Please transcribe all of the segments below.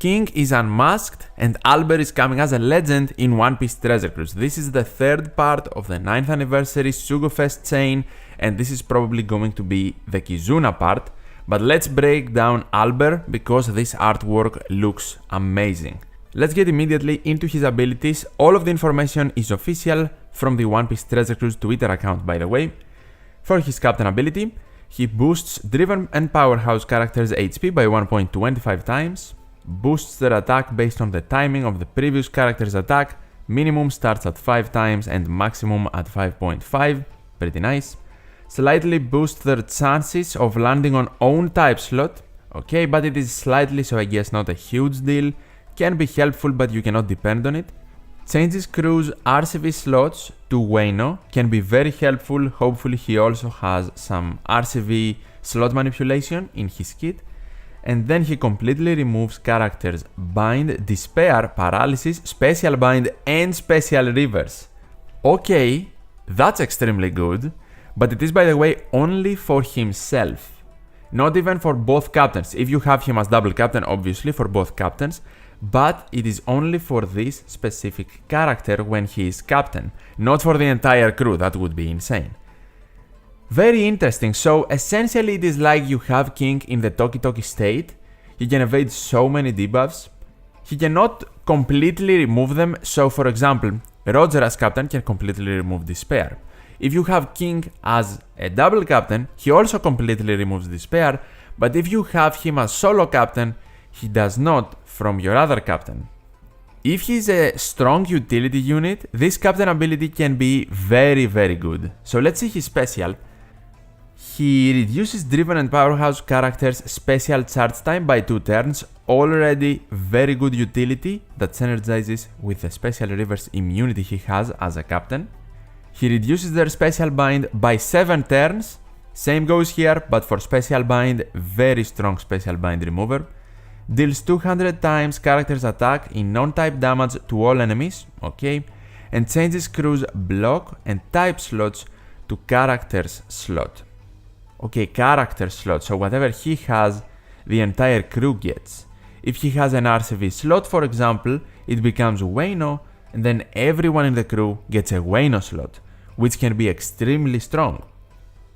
King is unmasked and Alber is coming as a legend in One Piece Treasure Cruise. This is the third part of the 9th anniversary Sugo Fest chain, and this is probably going to be the Kizuna part. But let's break down Alber because this artwork looks amazing. Let's get immediately into his abilities. All of the information is official from the One Piece Treasure Cruise Twitter account, by the way. For his captain ability, he boosts Driven and Powerhouse characters' HP by 1.25 times, boosts their attack based on the timing of the previous character's attack, minimum starts at 5 times and maximum at 5.5, pretty nice. Slightly boosts their chances of landing on own type slot, okay, but it is slightly, so I guess not a huge deal. Can be helpful, but you cannot depend on it. Changes crew's RCV slots to Wano, can be very helpful. Hopefully he also has some RCV slot manipulation in his kit. And then he completely removes characters Bind, Despair, Paralysis, Special Bind and Special Reverse. Okay, that's extremely good, but it is, by the way, only for himself. Not even for both captains. If you have him as double captain, obviously for both captains, but it is only for this specific character when he is captain, not for the entire crew. That would be insane. Very interesting. So essentially it is like you have King in the Toki Toki state. He can evade so many debuffs. He cannot completely remove them. So for example, Roger as captain can completely remove Despair. If you have King as a double captain, he also completely removes Despair. But if you have him as solo captain, he does not from your other captain. If he's a strong utility unit, this captain ability can be very good. So let's see his special. He reduces Driven and Powerhouse characters' special charge time by 2 turns, already very good utility that synergizes with the special reverse immunity he has as a captain. He reduces their special bind by 7 turns, same goes here, but for special bind, very strong special bind remover. Deals 200 times character's attack in non-type damage to all enemies, okay, and changes crew's block and type slots to character's slot. Okay, character slot, so whatever he has, the entire crew gets. If he has an RCV slot, for example, it becomes Wano, and then everyone in the crew gets a Wano slot, which can be extremely strong.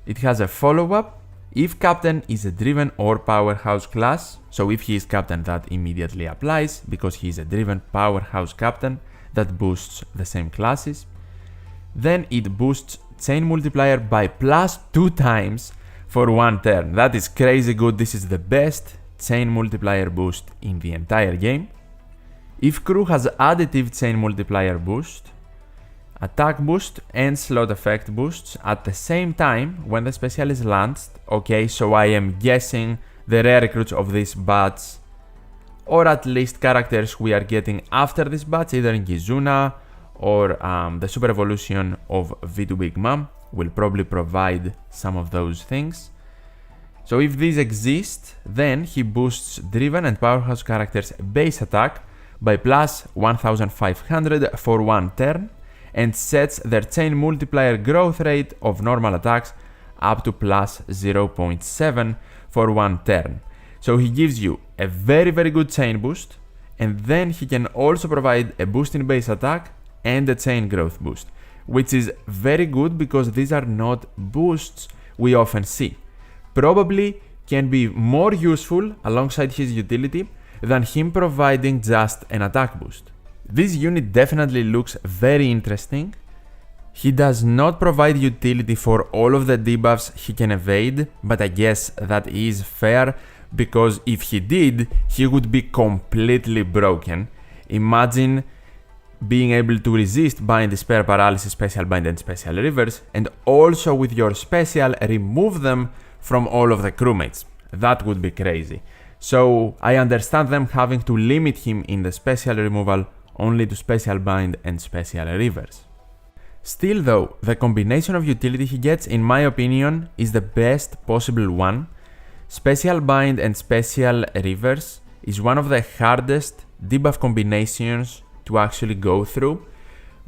It has a follow-up. If captain is a Driven or Powerhouse class, so if he is captain, that immediately applies because he is a Driven Powerhouse captain that boosts the same classes. Then it boosts Chain Multiplier by +2 times for 1 turn. That is crazy good. This is the best Chain Multiplier boost in the entire game. If crew has additive Chain Multiplier boost, attack boost and slot effect boosts at the same time when the special is launched. Okay, so I am guessing the rare recruits of this batch, or at least characters we are getting after this batch, either in Kizuna or the Super Evolution of V2 Big Mom, will probably provide some of those things. So if these exist, then he boosts Driven and Powerhouse characters' base attack by +1500 for 1 turn, and sets their chain multiplier growth rate of normal attacks up to +0.7 for 1 turn. So he gives you a very good chain boost, and then he can also provide a boost in base attack and a chain growth boost, which is very good because these are not boosts we often see. Probably can be more useful alongside his utility than him providing just an attack boost. This unit definitely looks very interesting. He does not provide utility for all of the debuffs he can evade, but I guess that is fair because if he did, he would be completely broken. Imagine being able to resist Bind, Despair, Paralysis, Special Bind and Special Reverse, and also with your special remove them from all of the crewmates. That would be crazy. So I understand them having to limit him in the special removal only to Special Bind and Special Reverse. Still though, the combination of utility he gets, in my opinion, is the best possible one. Special Bind and Special Reverse is one of the hardest debuff combinations to actually go through,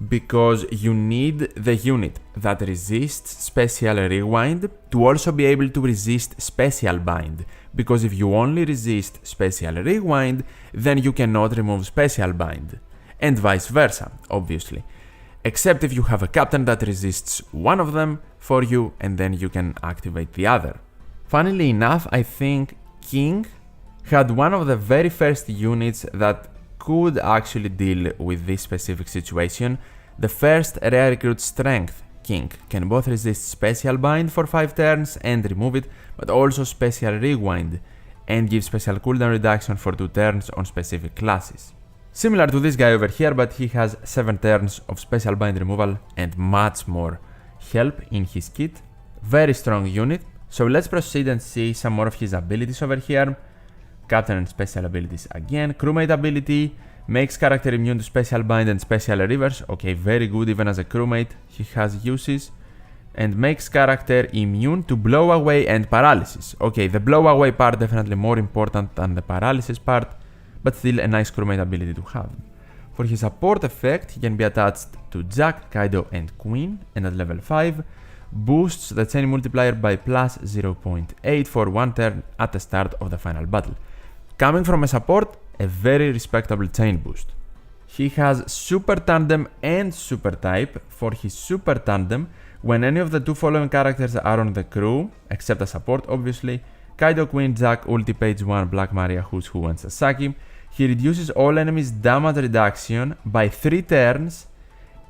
because you need the unit that resists Special Rewind to also be able to resist Special Bind, because if you only resist Special Rewind, then you cannot remove Special Bind, and vice versa, obviously. Except if you have a captain that resists one of them for you, and then you can activate the other. Funnily enough, I think King had one of the very first units that could actually deal with this specific situation. The first rare recruit Strength King can both resist Special Bind for 5 turns and remove it, but also Special Rewind and give special cooldown reduction for 2 turns on specific classes. Similar to this guy over here, but he has 7 turns of Special Bind removal and much more help in his kit. Very strong unit. So let's proceed and see some more of his abilities over here. Captain and special abilities again. Crewmate ability makes character immune to Special Bind and Special Reverse. Okay, very good even as a crewmate. He has uses. And makes character immune to blow away and paralysis. Okay, the blow away part definitely more important than the paralysis part, but still a nice crewmate ability to have. For his support effect, he can be attached to Jack, Kaido and Queen, and at level 5, boosts the chain multiplier by plus 0.8 for 1 turn at the start of the final battle. Coming from a support, a very respectable chain boost. He has Super Tandem and Super Type. For his Super Tandem, when any of the 2 following characters are on the crew, except a support obviously, Kaido, Queen, Jack, Ulti, Page 1, Black Maria, Who's Who and Sasaki, he reduces all enemies' damage reduction by 3 turns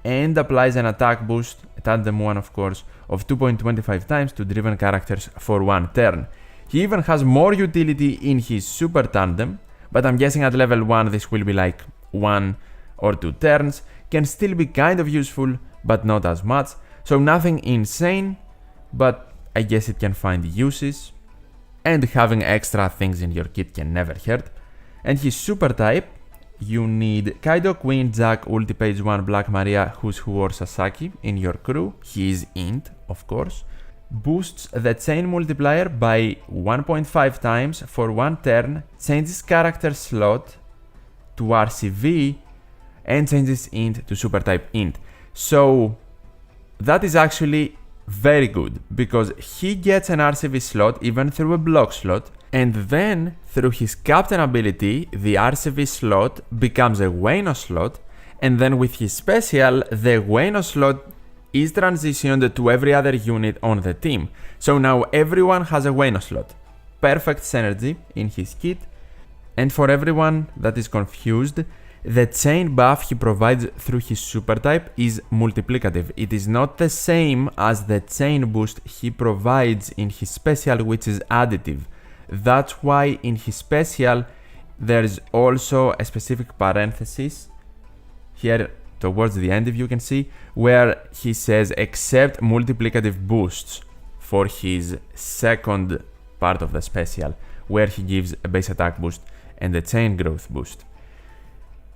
and applies an attack boost, a tandem one of course, of 2.25 times to driven characters for 1 turn. He even has more utility in his Super Tandem, but I'm guessing at level 1 this will be like 1 or 2 turns, can still be kind of useful, but not as much, so nothing insane, but I guess it can find uses, and having extra things in your kit can never hurt. And his Super Type, you need Kaido, Queen, Jack, Ulti, Page 1, Black Maria, Who's Who or Sasaki in your crew. He is int, of course. Boosts the chain multiplier by 1.5 times for 1 turn, changes character slot to RCV, and changes int to Super Type int. So that is actually very good, because he gets an RCV slot even through a block slot, and then through his captain ability, the RCV slot becomes a Wano slot, and then with his special, the Wano slot is transitioned to every other unit on the team. So now everyone has a Wano slot. Perfect synergy in his kit. And for everyone that is confused, the chain buff he provides through his Super Type is multiplicative. It is not the same as the chain boost he provides in his special, which is additive. That's why in his special there is also a specific parenthesis here towards the end, if you can see, where he says except multiplicative boosts for his second part of the special, where he gives a base attack boost and a chain growth boost.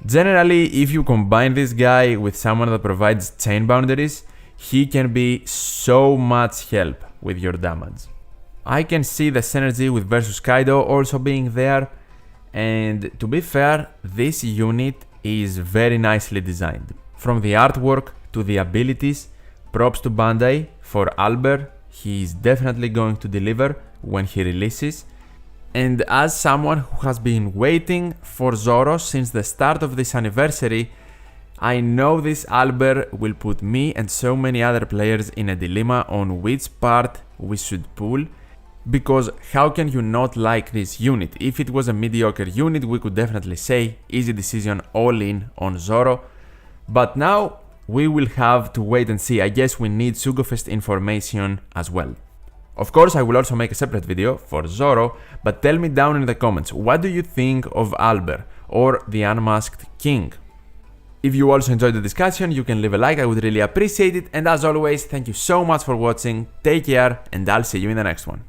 Generally, if you combine this guy with someone that provides chain boundaries, he can be so much help with your damage. I can see the synergy with versus Kaido also being there, and to be fair, this unit is very nicely designed. From the artwork to the abilities, props to Bandai for Alber. He is definitely going to deliver when he releases. And as someone who has been waiting for Zoro since the start of this anniversary, I know this Alber will put me and so many other players in a dilemma on which part we should pull, because how can you not like this unit? If it was a mediocre unit, we could definitely say easy decision, all in on Zoro. But now we will have to wait and see. I guess we need SugoFest information as well. Of course, I will also make a separate video for Zoro, but tell me down in the comments, what do you think of Alber or the Unmasked King? If you also enjoyed the discussion, you can leave a like, I would really appreciate it. And as always, thank you so much for watching, take care, and I'll see you in the next one.